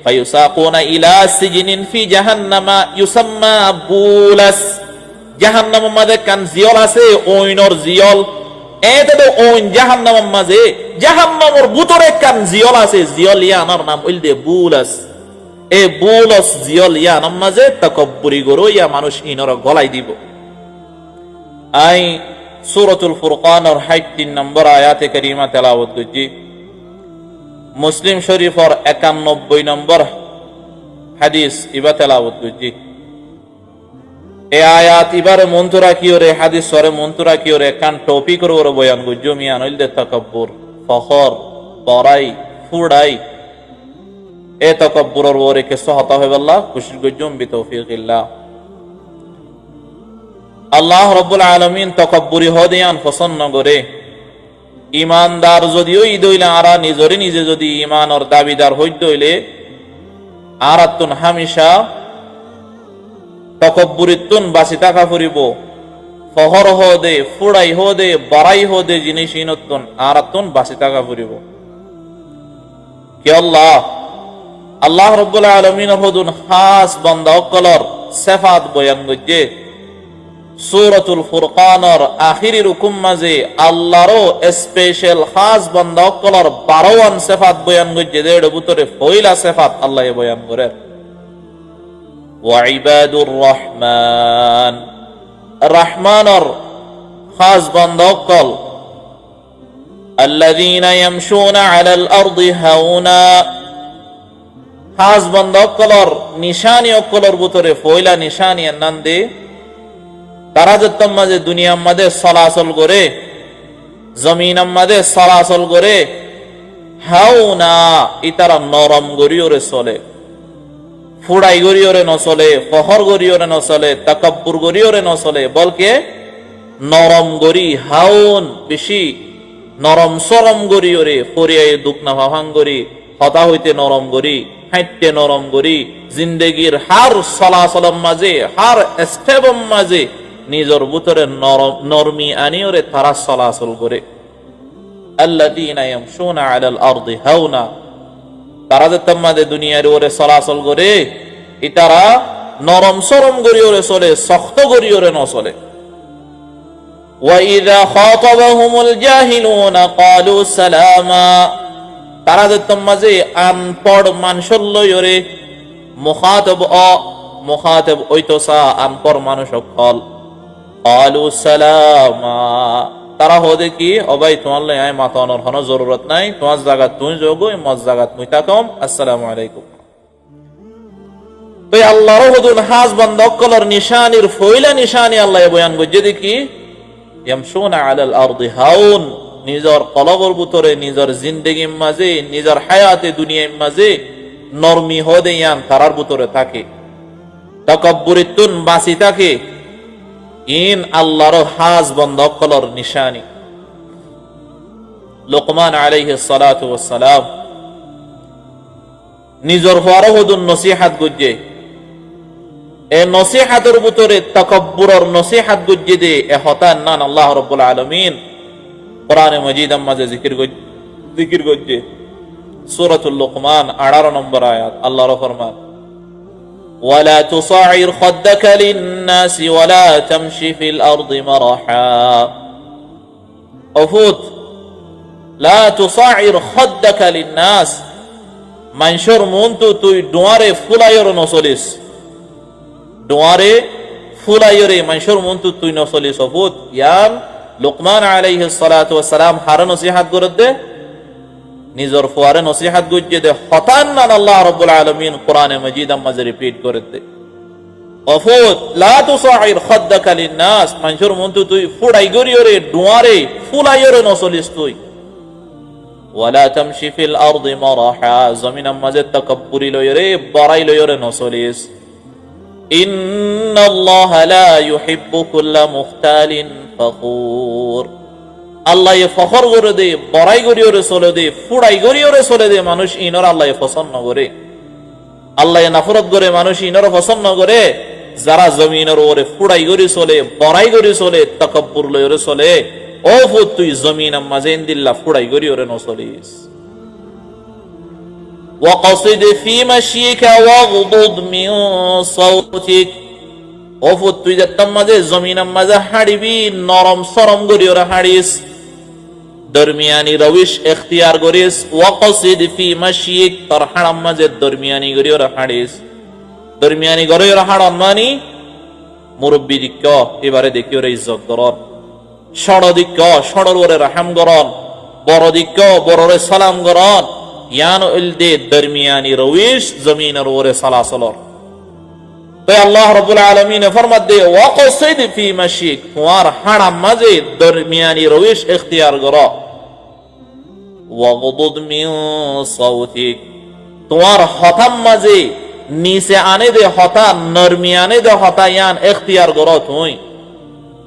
ফায়ুসাকুনা ইলা সিজনিন ফি জাহান্নামা ইউসাম্মা বুলাস। জাহান্নামের মাঝে কান জিয়ল আছে, ওইনর জিয়ল এতে তো ওইন জাহান্নামের মাঝে, জাহান্নামের ভিতরে কান জিয়ল আছে, জিয়ল ইয়ানার নাম হইল বুলাস। এ বুলস জিয়ল ইয়ানার মাঝে তাকাব্বুরি গরো ইয়া মানুষ ইনর গলাই দিব। আই সূরাতুল ফুরকানের 63 নম্বর আয়াতে কারিমা তেলাওয়াত করছি। মুসলিম শরীফের 91 নম্বর হাদিস ইবা তেলাওয়াত করছি। এই আয়াত ইবারে মন্ত রাখিও রে, হাদিস সরে মন্ত রাখিও রে, কান টপিক ওর বয়ান গুজো মিয়ান হইল তাকাব্বুর, ফখর, বড়াই, ফুড়াই, এ তাকাব্বুরের ওরে কে সহতা হবে আল্লাহ খুশি গুজুম বিতৌফিকিল্লাহ। আল্লাহ রাব্বুল আলামিন তাকাব্বুরি হদিয়ান পছন্দ করে। ইমানদার যদিও ইদইলে আরা নিজরে নিজে যদি ইমানর দাবিদার হইতে হইলে আরাতুন হামেশা তকব্বুরিতুন বাসি থাকা ফুরিব। ফহর হদে, ফুড়াই হদে, বাড়াই হদে জিনিস ইনতুন আরাতুন বাসি থাকা ফুরিব। কে আল্লাহ আল্লাহ রাব্বুল আলামিন হদুন খাস বান্দা অকলর সিফাত বয়ান গজ্জে সূরাতুল ফুরকানের আখিরি রুকুম মাঝে আল্লাহরও স্পেশাল খাস বান্দা অকলর 12 সিফাত বয়ান গজ্জে দেড় ভিতরে পয়লা সিফাত আল্লাহ বয়ান করে ওয়াইবাদুর রহমান। রহমানের খাস বান্দা অকল আল্লাযীনা ইয়ামশুনা আলাল আরদি হাওনা। খাস বান্দা অকলর নিশানি অকলর ভিতরে পয়লা নিশানি নন্দে তারা যত্তম মাঝে দুনিয়ার মাঝে চলাচল করে, জমিনের মাঝে চলাচল করে, হাওনা ইতারা নরম গরিয়রে চলে, ফুড়াই গরিয়রে নচলে, ফহর গরিয়রে নচলে, তাকাব্বুর গরিয়রে নচলে, বলকে নরম গরি হাউন বেশি নরম সরম গরিয়রে ফরিয়ায় দুঃখ না ভাভাং গরি, হতা হইতে নরম গরি, হাইতে নরম গরি, জিন্দেগির হার চলাচলম মাঝে, হার স্টেবম মাঝে নিজর ভিতরে নরমি আনিয়রে তারা চলাচল করে। আল্লাযীনা ইয়ামশুনা আলাল আরদি হাওনা, তারা যে তোমাদের দুনিয়ার ওরে চলাচল করে ইতারা নরম সরম গরিয়রে চলে, শক্ত গরিয়রে ন চলে। ওয়া ইযা খাতাবাহুমুল জাহিলুনা ক্বালু সালামা, তারা যে তোমাজে আনপড় মানুষের লয়রে মুখাতাব ওইতসা আনপড় মানুষ কল ক্বালু সালামা, তারা হদে কি ও ভাই তোমার লাই আয় মাতানোর কোনো জরুরত নাই, তোমার জায়গা তুই যোগ মজ জায়গা তুই তাকম, আসসালামু আলাইকুম। তো আল্লাহর হুদুন হাজ বান্দা অকলর নিশানির ফয়লা নিশানি আল্লাহ বয়ান করছে দেখি ইয়ামশুনা আলাল আরদি হাউন, নিজের কলবর ভিতরে নিজের জিন্দেগির মাঝে নিজের হায়াতে দুনিয়ার মাঝে নরমি হদে ইয়ান তারার ভিতরে থাকে, তাকাব্বুরিতুন বাসি থাকে। ইন আল্লাহর হাজ বান্দা অকলর নিশানি। লোকমান আলাইহিস সালাতু ওয়াস সালাম নিজের হওয়ার হুদুন নসিহাত গুজে, এ নসিহাতের ভিতরে তাকাব্বুরের নসিহাত গুজে দে এ হতান নান আল্লাহ রাব্বুল আলামিন কোরআনে মাজিদ মাঝে জিকির গুজে। সূরাতুল লুকমান 18 নম্বর আয়াত আল্লাহর ফরমান ওয়ালা তুসাইর খাদ্দাকা লিন-নাস ওয়ালা তামশি ফিল আরদি মারহা। অফুত লা তুসাইর খাদ্দাকা লিন-নাস, মানুষের মন তো তুই ডোয়ারে ফুলাইর নচলিস, ডোয়ারে ফুলাইরে মানুষের মন তো তুই নচলিস। অফুত ইয়াম লুকমান আলাইহিস সালাতু ওয়াস সালাম হার নসিহাত করে দে, নিজের ফুয়ারে নসিহাত গুজে দে হতান নান আল্লাহ রাব্বুল আলামিন কোরআনে মাজিদ মাঝে রিপিট করে দে অফুত লা তুসাইর খাদ্দাকা লিন-নাস, মানুষের মন তো তুই ফুড়াই গরিয়রে ডোয়ারে ফুলাইরে নচলিস তুই। ওয়ালা তামশি ফিল আরদি মারহা, জমিনের মাঝে তাকাব্বুরি লয়রে বড়াই লয়রে নচলিস। ইন্নাল্লাহা লা ইউহিব্বু কুল্লা মুখতালিন ফখুর, আল্লাহ ফখর করে দে, বড়াই গরিয়রে চলে দে, ফুড়াই গরিয়রে চলে দে মানুষ ইনর আল্লাহ পছন্দ করে। আল্লাহ নাফরত করে মানুষ ইনর পছন্দ করে যারা জমিনের ওরে ফুড়াই গরি চলে, বড়াই গরি চলে, তাকাব্বুর লয়রে চলে। ও ফুত তুই জমিনের মাঝে ইনদিল্লাহ ফুড়াই গরিয়রে নচলিস। وقصد في مشيك واغضض من صوتك ওফুত তুই যেতাম মাঝে জমিনের মাঝে হাঁড়িবি নরম সরম করি ওরা হাঁড়িস দরমিয়ানি রবিশ এখতিয়ার করিস ওয়াকসিদ ফি মাশিক তোর হাড়াম মাঝে দরমিয়ানি করি ওরা হাঁড়িস দরমিয়ানি করে ওরা হাড়ন মানি মুরব্বী দিক্ক এবারে দেখি ওরা ইজ্জত করন ষড় দিক্ক ষড়র ওরে রাহাম করন বড় দিক্ক বড়রে সালাম করন ইয়ান উলদে দরমিয়ানি রবিশ জমিনের ওরে সালাসলর তো আল্লাহ রাব্বুল আলামিন ফরমাত দে ওয়াকসিদ ফি মাশিক তোমার হাড়াম মাঝে দরমিয়ানি রবিশ ইখতিয়ার করো ওয়াগদুদ মিন সাউতিক তোমার হতাম মাঝে নিচে আনে দে হতা নরমি আনে দে হতা ইয়ান ইখতিয়ার করো তুই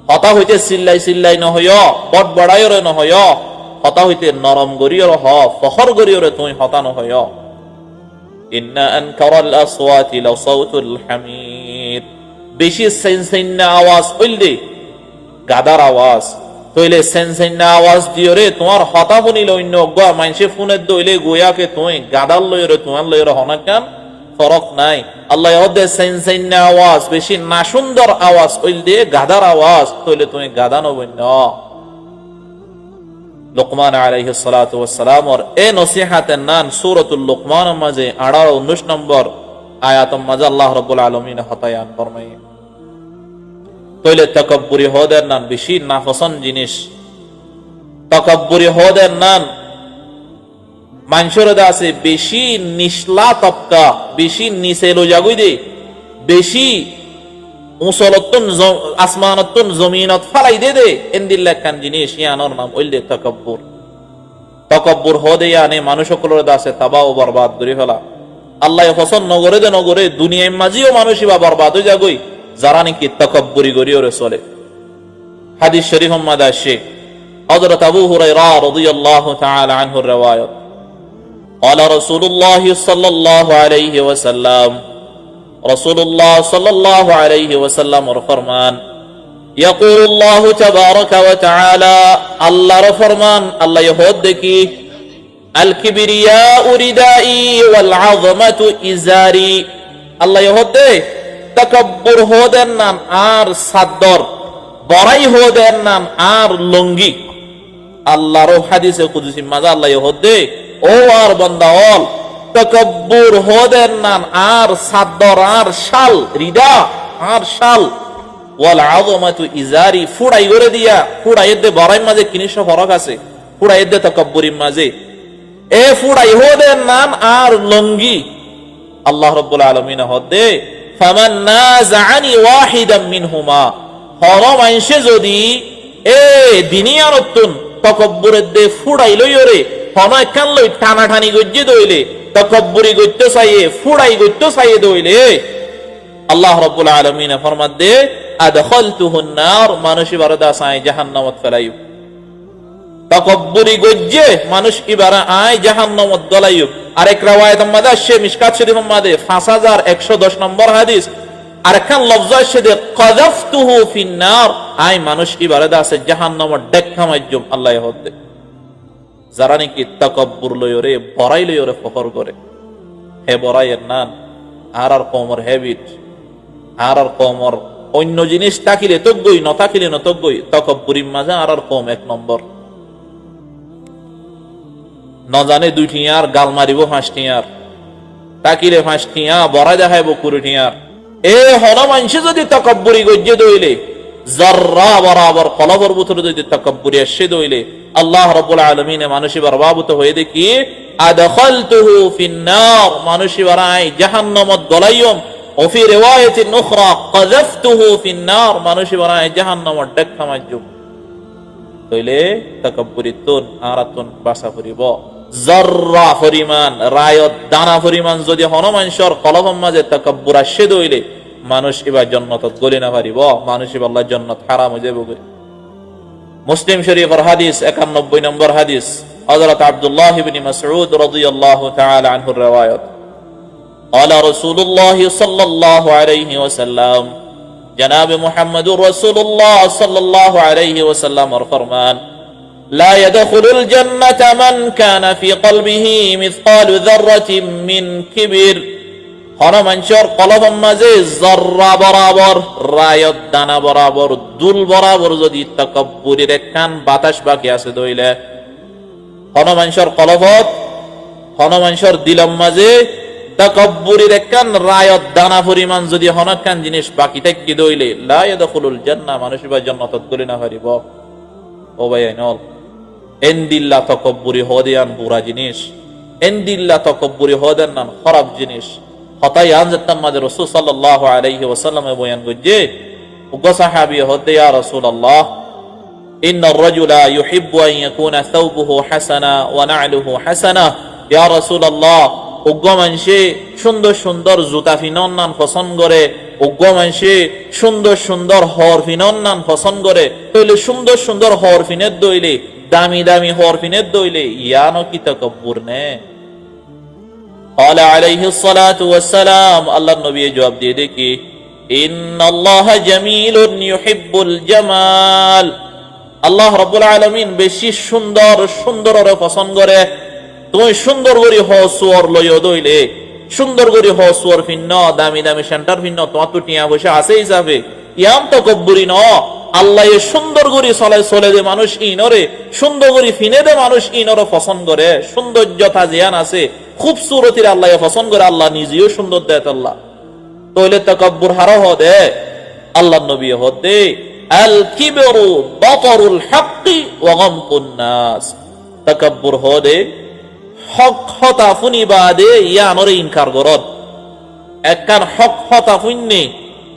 হতা হইতে চিল্লাই চিল্লাই নহয় বট বড়াইরে নহয় হতা হইতে নরম গরিয়র হ ফখর গরিয়রে তুই হতা নহয় ইন্না আনকারাল আসওয়াতি লাসাউতুল হামির বেশি সেনসেন্না আওয়াজ হইলে গাদার আওয়াজ তইলে সেনসেন্না আওয়াজ দিওরে তোমার হতা বনিল অন্য গা মানসে ফোনে দইলে গোয়াকে তুই গাদার লয়রে তোমার লয়রে হনাকান ফরক নাই আল্লাহ ওদে সেনসেন্না আওয়াজ বেশি না সুন্দর আওয়াজ হইলে গাদার আওয়াজ তইলে তুই গাদানো বন্য লুকমান আলাইহিস সালাতু ওয়াস সালাম और ए নসিহতের নাম সূরাতুল লুকমান মাঝে 18 19 নম্বর আয়াত মাঝে আল্লাহ রাব্বুল আলামিন হতায়ান ফরমায় তইলে তাকাব্বুরি হদের নাম বেশি নাফসন জিনিস তাকাব্বুরি হদের নাম মানুষের দাসে বেশি নিচলা তবকা বেশি নিচে লজাগুই দে বেশি উসলতুন আসমানতুন জমিনত ফালাই দে এন্দিল্লা কান জিনিস ইয়ানোর নাম ওইলে তাকাব্বুর তাকাব্বুর হদে ইয়ানে মানুষ সকলের দাসে তাবা ও বরবাদ করে ফেলা আল্লাহ পছন্দ নগরে দে নগরে দুনিয়ায় মাঝিও মানুষই বা বরবাদ হয়ে যাগই যারা নাকি তাকাব্বুরি করি ওরে চলে হাদিস শরীফ মাদা শেখ হযরত আবু হুরায়রা রাদিয়াল্লাহু তাআলা আনহু riwayat قال رسول الله صلى الله عليه وسلم رسول الله صلى الله عليه وسلم فرمان يقول الله تبارك وتعالى الله فرمان الله يهود دكي الكبرياء ردائي والعظمة إزاري الله يهود تكبر هودن نام آر صدر বড়াই হওয়ার নাম আর লঙ্গি আল্লাহর হাদিসে কুদসি মাঝে আল্লাহ يهود ও আর বান্দা অল তাকাব্বুর হদের নাম আর সাদর আর শাল রিদা আর শাল ওয়াল আযমাতু ইজারি ফুড়াই করে দিয়া ফুড়াই দে বড়াই মাঝে কিনিস ফরক আছে ফুড়াই দে তাকাব্বুরির মাঝে এ ফুড়াই হদের নাম আর লঙ্গি আল্লাহ রাব্বুল আলামিন হদে ফামান নাযাআনি ওয়াহিদাম মিনহুমা হরম আইসে যদি এ দুনিয়ারতুন তাকাব্বুরের দে ফুড়াই লইরে হনয় কান লই টানাটানি গজ্জে দইলে তাকাব্বুরি গইতে চাইয়ে ফুড়াই গইতে চাইয়ে দইলে আল্লাহ রাব্বুল আলামিন ফরমাত দে আদখালতুহুন নার মানুষ ইবারাদা সাই জাহান্নামত ফেলাইব তাকাব্বুরি গজ্জে মানুষ ইবারা আয় জাহান্নামত গলাইব আরেক riwayat মাদা সে মিশকাত শরীফ মাদে 5110 নম্বর হাদিস আরেকখান লফজ আছে দে কাযাফতুহু ফিন নার আয় মানুষ ইবারাদা আছে জাহান্নামত দেখা মাইজুম আল্লাহ হদে যারা নাকি তাকাব্বুর লয়রে বড়াই লয়রে ফখর করে হে বড়াইয়ের নাম আর কওমর হ্যাবিট আর কওমর অন্য জিনিস তাকিলে তগই ন তাকিলে ন তগই তাকাব্বুরির মাঝে আর কওম এক নম্বর ন জানে দুইটিয়ার গাল মারিব ফাঁসটিয়ার তাকিলে ফাঁসটিয়া বড়াই দেখাইব কুড়িটিয়ার এ হন মানসে যদি তাকাব্বুরি গজ্জে দইলে যাররা বরাবর কলবর ভিতরে যদি তাকাব্বুরি আসে দইলে আল্লাহ রাব্বুল আলামিন মানুষই বরবাদ হয়ে দেখি আদখালতুহু ফিন নার মানুষই বরাই জাহান্নামত গলাইয়ম ও ফি রিওয়ায়াতিন উখরা কাযাফতুহু ফিন নার মানুষই বরাই জাহান্নামত দেখা মাইজুম তইলে তাকাব্বুরিতুন আরাতুন বাসা করিব যাররা পরিমাণ রায়ত দানা পরিমাণ যদি হন মানুষের কলবের মাঝে তাকাব্বুর আসে দইলে মানুষ এবার জান্নাতত গলি না পারিব মানুষ এবার আল্লাহর জান্নাত হারাম হয়ে যাবে মুসলিম শরীফের হাদিস 91 নম্বর হাদিস হযরত আব্দুল্লাহ ইবনে মাসউদ রাদিয়াল্লাহু তাআলা আনহু riwayat قال رسول الله صلى الله عليه وسلم جناب محمد رسول الله صلى الله عليه وسلم فرمان لا يدخل الجنة من كان في قلبه مثقال ذرة من كبر হন মানুষের কলবের মাঝে জর্রা বরাবর রায়ত দানা বরাবর দুল বরাবর যদি তাকাব্বুরের একখান বাতাস বাকি আছে দইলে হন মানুষের কলবত হন মানুষের দিলম মাঝে তাকাব্বুরের একখান রায়ত দানা পরিমাণ যদি হনখান জিনিস বাকি থাকি দইলে লা ইয়াদখুলুল জান্নাহ মানুষ বা জান্নাতত গলি না পারিব ও ভাই আইনল এন্দিল্লা তাকাব্বুরি হদিয়ান বুরা জিনিস এন্দিল্লা তাকাব্বুরি হদান নান খারাপ জিনিস হতাই আনজাতাম মাঝে রাসূল সাল্লাল্লাহু আলাইহি ওয়াসাল্লাম বয়ান করছে উগ সাহাবী হতে ইয়া রাসূলুল্লাহ ইন্নার রাজুলা ইউহিব্বু আন ইয়াকুনা সাওবুহু হাসানা ওয়া না'লুহু হাসানা ইয়া রাসূলুল্লাহ উগ মানুষে সুন্দর সুন্দর জুতা ফিনন নান পছন্দ করে উগ মানুষে সুন্দর সুন্দর হর ফিনন নান পছন্দ করে তাইলে সুন্দর সুন্দর হর ফিনের দইলে দামি দামি হর ফিনের দইলে ইয়ানো কি তাকাব্বুর নে قال عليه الصلاة والسلام الله النبي جواب দিয়ে দেখি إن الله جميل يحب الجمال আল্লাহ রাব্বুল আলামিন বেশি সুন্দর সুন্দররে পছন্দ করে তুমি সুন্দর করে হসুয়ার লইও দইলে সুন্দর করে হসুয়ার ফিন্ন দামি দামি সেন্টার ফিন্ন তোমার তো টিয়া বসে আছে হিসাবে ইয়াম তাকাব্বুরি ন আল্লাহ এ সুন্দর করে চলে দে মানুষ ইনরে সুন্দর করে ফিনে দে মানুষ ইনরে পছন্দ করে সৌন্দর্যতা জিয়ান আছে খুবসুরতির আল্লাহ পছন্দ করে আল্লাহ নিজেও সুন্দর দেয় আল্লাহ তাহলে তাকাব্বুর হারা হদে আল্লাহ নবী হদে আল কিবরু বাতরুল হাক্কি ওয়া গামতুন নাস তাকাব্বুর হদে হক হতা ফুনিবাদে ইয়ানরে ইনকার করত একখান হক হতা ফুন্নি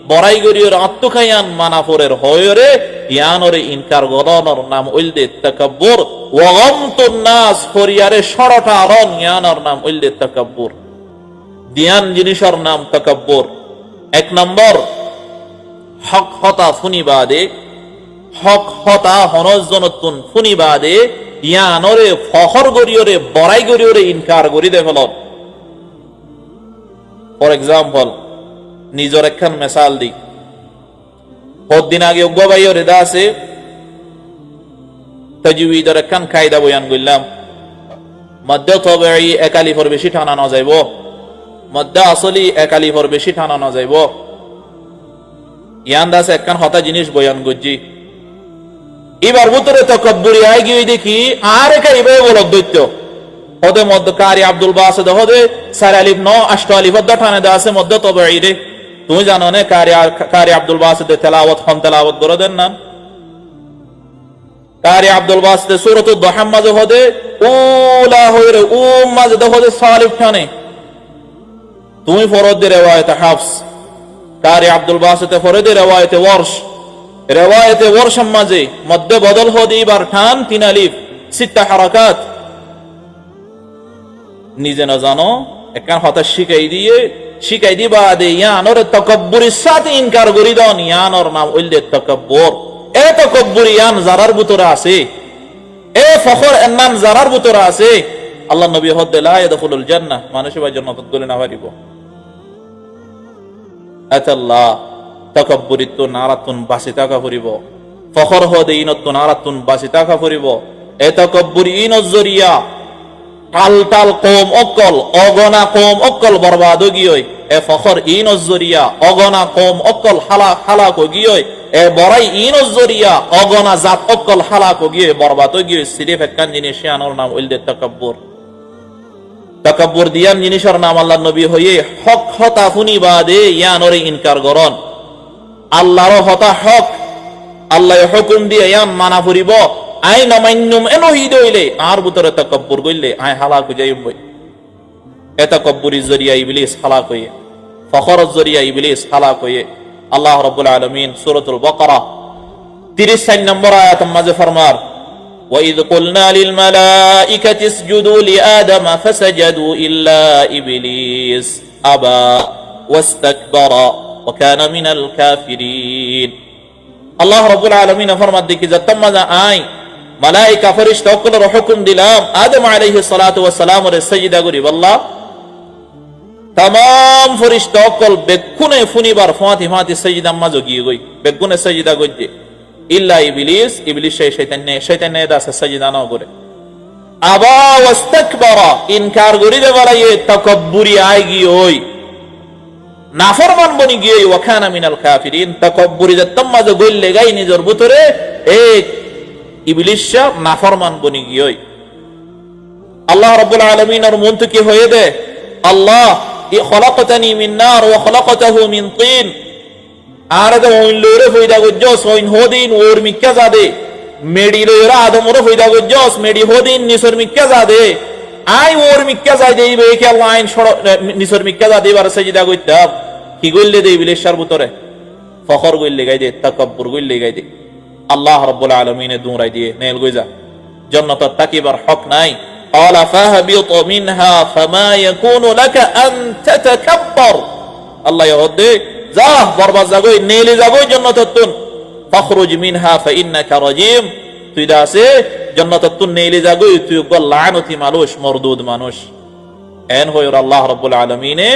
বড়াই গরিয়র আত্মখায়ান মানাফরের হয়রে ইয়ানরে ইনকার গরনর নাম উলদে তাকাব্বুর ওয়া গামতুন নাস ফরিয়ারে সরটা রন ইয়ানর নাম উলদে তাকাব্বুর দিয়ান জিনিসের নাম তাকাব্বুর এক নম্বর হক হতা ফুনিবাদে হক হতা হনজনতুন ফুনিবাদে ইয়ানরে ফখর গরিয়রে বড়াই গরিয়রে ইনকার করি দেখল ফর এক্সাম্পল নিজের একখান মেসাল দি দিন আগে অজ্ঞাবাই রেদা আছে তাজউইদের একখান কায়দা বয়ান করলাম মধ্য তবেই একালিফর বেশি টানা না যাইব মধ্য আসলি একালিফর বেশি টানা না যাইব ইয়ান দাস একখান হতা জিনিস বয়ান করছি এবার ভিতরে তাকাব্বুরি আই গিয়ে দেখি আর একাই বে বলক দৈত্য হদে মধ্য কারি আব্দুল বাসিদ হদে সার আলিফ ন আষ্ট আলিফ দা টানা দা আছে মধ্য তবেই রে তুমি জানো না কারি আব্দুল বাসিদ তেলাওয়াত হন তেলাওয়াত করে দেন না কারি আব্দুল বাসিদ সূরাতুদ দুহা মাঝে হদে উলা হইরে মাঝে হদে সালিফ টানে তুমি ফরদ দে riwayat হাফস কারি আব্দুল বাসিদ ফরদ riwayat ওয়ারশ riwayat ওয়ারশ মাঝে মধ্যে বদল হদে বার টান তিন আলিফ সিত্তা হারাকাত নিজে না জানো একখান হতা শিখাই দিবা দে ইয়ানর তাকাব্বুরির সাথে ইনকার করি দন ইয়ানর নাম উল্লে তাকাব্বুর এ তাকাব্বুর ইয়ান জারার ভিতরে আছে এ ফখর এর নাম জারার ভিতরে আছে আল্লাহ নবী হদে লা ইয়াদখুলুল জান্নাহ মানুষ বা জান্নাতত গলি না পারিব আতাল্লাহ তাকাব্বুরিত তো নারাতুন বাসিতাকা করিব ফখর হদে ইনত নারাতুন বাসিতাকা করিব এ তাকাব্বুর ইনজ জরিয়া টাল কম অকল অগনা কম অকল বরবাদ গিয়ে এ ফখর ইনজরিয়া অগনা কম অকল হালাক গিয়ে এ বড়াই ইনজরিয়া অগনা জাত অকল হালাক গিয়ে বরবাদ গিয়ে সিরিফ একখান জিনিস আনোর নাম উলদে তাকাব্বুর তাকাব্বুর দিয়ান জিনিসের নাম আল্লাহ নবী হয়ে হক হতা ফুনিবাদে ইয়ানরে ইনকার করন আল্লাহর হতা হক আল্লাহ হুকুম দিয়ে ইয়ান মানা ফুরিব আই নামান্যম এনহি দইলে আর ভিতরে তাকাব্বুর কইলে আই হালাক যাইব এ তাকাব্বুরি জরিয়া ইবলিস হালাক হয়ে ফখরের জরিয়া ইবলিস হালাক হয়ে আল্লাহ রাব্বুল আলামিন সূরাতুল বাকারা 34 নম্বর আয়াত মাঝে ফরমার وَإِذْ قُلْنَا لِلْمَلَائِكَةِ اسْجُدُوا لِآدَمَ فَسَجَدُوا إِلَّا إِبْلِيسَ أَبَى وَاسْتَكْبَرَ وَكَانَ مِنَ الْكَافِرِينَ আল্লাহ রাব্বুল আলামিন ফরমাত দেখি যতমাজা আই মালায়েকা ফেরেশতা সকলের হুকুম দিলাম আদম আলাইহিস সালাতু ওয়াস সালামের সিজদা করি আল্লাহ तमाम फरिश्ता সকল বেগুনে ফুনিবার ফাতিমাতি সিজদা মাঝে গিয়ে গই বেগুনে সিজদা করতে ইল্লা ইবলিস, ইবলিস সেই শয়তান দাসে সাজদা না করে। আবা ওয়াস্তাকবারা, ইনকার করি দে বলাইয়ে তাকাব্বুরি আই গিয়ে ওই নাফরমান বনি গিয়ে, ওয়া কানা মিনাল কাফিরিন, তাকাব্বুরি দে তম্মাজে গইলে গাই নিজের ভিতরে এই ইবলিসা নাফরমান বনি গিয়ে। আল্লাহ রাব্বুল আলামিন এর মন থেকে হয়ে দে, আল্লাহ খলাকতানি মিন নার ওয়া খলাকতাহু মিন তিন, আর দে ওইন লরে ফয়দা গজ্জস ওইন হদিন ওর মিক্কা জাদে, মেডি লরে আদমরে ফয়দা গজ্জস মেডি হদিন নিসর মিক্কা জাদে, আই ওর মিক্কা যাই দেইবে কি আল্লাহ আইন নিসর মিক্কা জাদে বার সাজদা কইতাম। কি গইলে দে ইবলিসের ভিতরে ফখর গইলে গাই দে, তাকাব্বুর গইলে গাই দে। আল্লাহ রাব্বুল আলামিনে দুরাই দিয়ে নেল গইজা জান্নাত তাকিবার হক নাই। قال فاهبط منها فما يكون لك ان تتكبر, আল্লাহ ইহুদে যা বরবাদ জাগই নেলে জাগই জান্নাতুন, ফখরুজ মিনহা ফাইন্নাকা রাজিম, তুই দাসে জান্নাতুন নেলে জাগই তুই লানতি মানুষ, মরদুদ মানুষ। এন হইর আল্লাহ রাব্বুল আলামিনে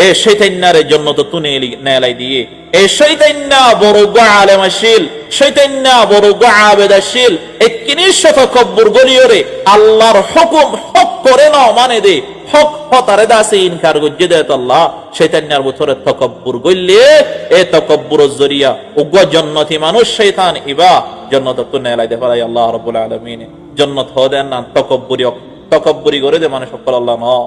এ শয়তানারে জান্নাতুন নেলাই দিয়ে, এ শয়তানা বড় আলেমশীল, শয়তানা বড় আবেদশীল, একনিষ্ঠ তাকাব্বুর গলিয়রে আল্লাহর হুকুম হক করে না মানে দে, হক হতারে দাসে ইনকার গজ্জে দে। আল্লাহ শয়তানার ভিতরে তাকাব্বুর গইলে এ তাকাব্বুরের জরিয়া উগ্র জান্নাতি মানুষ শয়তান ইবা জান্নাতুন নেলাই দে ফলাই আল্লাহ রাব্বুল আলামিন জান্নাত হদেন না তাকাব্বুরি করে দে মানুষ সকল আল্লাহ না।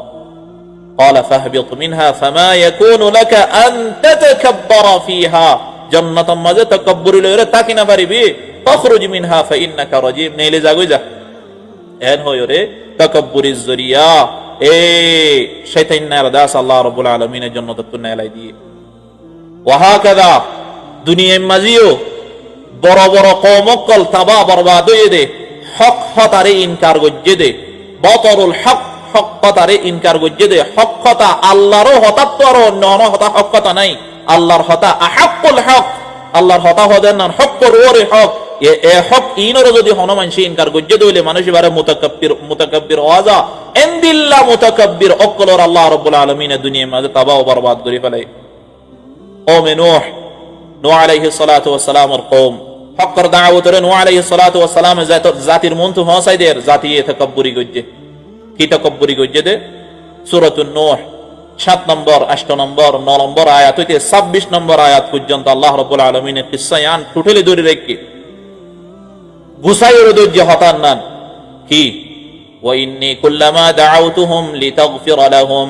قال فاهبط منها فما يكون لك ان تتكبر فيها, জান্নাত মাঝে তাকাব্বুরি লইরে তাকি না পারিবি, ফখরুজ মিনহা ফাইন্নাকা রাজিম, নেলে জাগই যা। এন হইরে তাকাব্বুরির জরিয়া এ শয়তানের দাস আল্লাহ রাব্বুল আলামিনের জান্নাতুন নেলাই দিয়ে। ওয়া হাকাযা দুনিয়া মাঝেও বড় বড় কওমকল তাবা বরবাদ হয়ে দে, হক হতারে ইনকার গজ্জে দে, বাতরুল হক হক কথারে ইনকার গজ্জে দে। হক কথা আল্লাহরও হঠাৎ তো আর অন্য হতা হক কথা নাই, আল্লাহর হতা আহাক্কুল হক, আল্লাহর হতা হদেন না হক করওরে হক, এ হক ইনর যদি হনুমান সে ইনকার গজ্জে দইলে মানুষ বারে মুতাকাব্বির ওয়াজা ইনদিল্লাহ মুতাকাব্বির অকলর আল্লাহ রাব্বুল আলামিন দুনিয়ার মাঝে তাবা ও বরবাদ করে ফেলে। ও নূহ আলাইহিস সালাতু ওয়াস সালামের কওম হকর দাওয়াতরে নূহ আলাইহিস সালাতু ওয়াস সালাম জাতির মন তো হসাইদের জাতি তাকাব্বুরি গজ্জে, কি তাকাব্বুরি গজ্জে দে। সূরাতুন নূহ 7 নম্বর 8 নম্বর 9 নম্বর আয়াত হইতে 26 নম্বর আয়াত পর্যন্ত আল্লাহ রাব্বুল আলামিনের কিসসায়ান টোটালি ধরে রাখি গুসাইর দজ্জে হতান নান কি ওয়া ইন্নী কুল্লামা দাআউতুহুম লিতাগফির লাহুম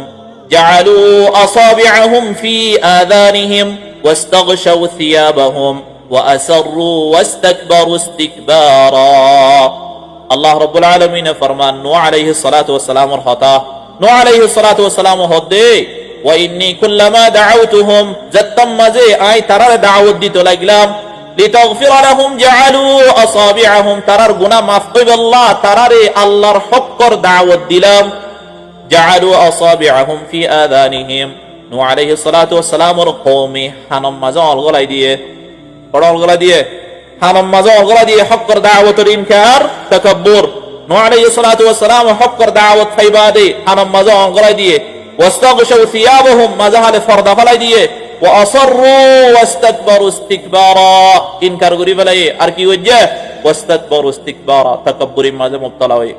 জাআলু আসাবি'আহুম ফি আযানিহিম ওয়াস্তাগশাউ থিয়াবাহুম ওয়া আসরু ওয়াস্তাকবারু ইস্তিকবারা। আল্লাহ রাব্বুল আলামিন ফরমান নূহ আলাইহিস সালাতু ওয়াস সালামের হতা, নূহ আলাইহিস সালাতু ওয়াস সালাম হদে ওয়া ইন্নী কুল্লামা দাআউতুহুম, জাত্তাম মাঝে আই তারার দাওয়াত দিতে লাগলাম, লিতাগফির লাহুম জাআলু আসাবি'আহুম, তারার গুনাহ মাফ কইবে আল্লাহ, তারারে আল্লাহর হকর দাওয়াত দিলাম, জাআলু আসাবি'আহুম ফি আযানিহিম, নূহ আলাইহিস সালাতু ওয়াস সালামের কওমে হানম মাঝে অলগলাই দিয়ে পড়লগলা দিয়ে হানম মাঝে অলগলা দিয়ে হকর দাওয়াতের ইনকার তাকাব্বুর। নূহ আলাইহিস সালাতু ওয়াস সালাম হকর দাওয়াত খাইবা দে হানম মাঝে অলগলা দিয়ে, ওয়াস্তাগশাউ থিয়াবাহুম মাঝে হালে ফরদা ফলাই দিয়ে, ওয়া আসরু ওয়াস্তাকবারু ইস্তিকবারা, ইনকার করি ফেলাই আর কি হইছে ওয়াস্তাকবারু ইস্তিকবারা, তাকাব্বুরির মাঝে মুবতালা হই।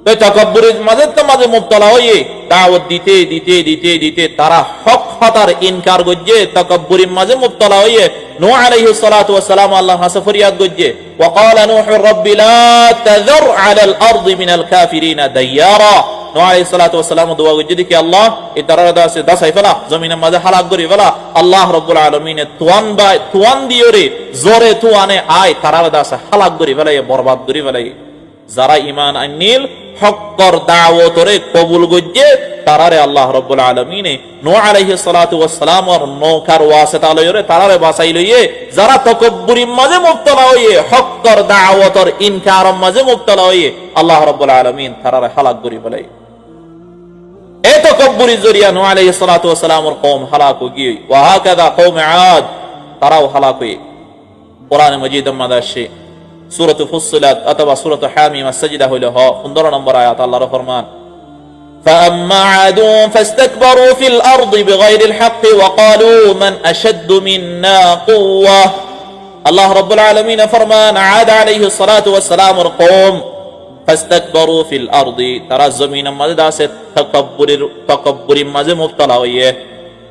তো তাকাব্বুরির মাঝে তো মাঝে মুবতালা হই দাওয়াত দিতে দিতে দিতে দিতে তারা হক হতার ইনকার গজ্জে তাকাব্বুরির মাঝে মুবতালা হই। নূহ আলাইহিস সালাতু ওয়াস সালাম আল্লাহর কাছে ফরিয়াদ গজ্জে, ওয়া ক্বালা নূহু রাব্বি লা তাযর আলাল আরদি মিনাল কাফিরিনা দাইয়ারা। নূহ আলাইহিস সালাতু ওয়াস সালাম দোয়া গজ্জে দেখি আল্লাহ এই তারার দাসে দাসাই ফেলা, জমিনের মাঝে হালাক করি ফেলা। আল্লাহ রাব্বুল আলামিন তুয়ান দিওরে জোরে তুয়ানে আয় তারার দাসে হালাক করি ফেলাই, বরবাদ করি ফেলাই। যারা ঈমান আনিল হকর দাওয়াতরে কবুল গজ্জে তারারে আল্লাহ রাব্বুল আলামিন নূহ আলাইহিস সালাতু ওয়াস সালামের নৌকার ওয়াসিতা লইরে তারারে বাঁচাই লইয়ে, যারা তাকাব্বুরির মাঝে মুবতালা হইয়ে হকর দাওয়াতর ইনকারের মাঝে মুবতালা হইয়ে আল্লাহ রাব্বুল আলামিন তারারে হালাক করি ফেলাই। এই তাকাব্বুরির জরিয়া নূহ আলাইহিস সালাতু ওয়াস সালামের কওম হালাক হই, ওয়া হাকাযা কওম আদ তারাও হালাক হই। কোরআন মাজিদের মধ্যে আসে সূরাতুল ফুসসিলাত অথবা সূরাতুল হামিম সাজদা হইল 15 নম্বর আয়াত আল্লাহর ফরমান, فأما عاد فاستكبروا في الأرض بغير الحق وقالوا من أشد منا قوة আল্লাহ রাব্বুল আলামিন ফরমান আদ আলাইহিস সালাতু ওয়াস সালামুর কওম ফাস্তাকবারু ফিল আরদি, তারা জমিনের মাঝে আছে তাকাব্বুরির মাঝে মুবতলা হইয়ে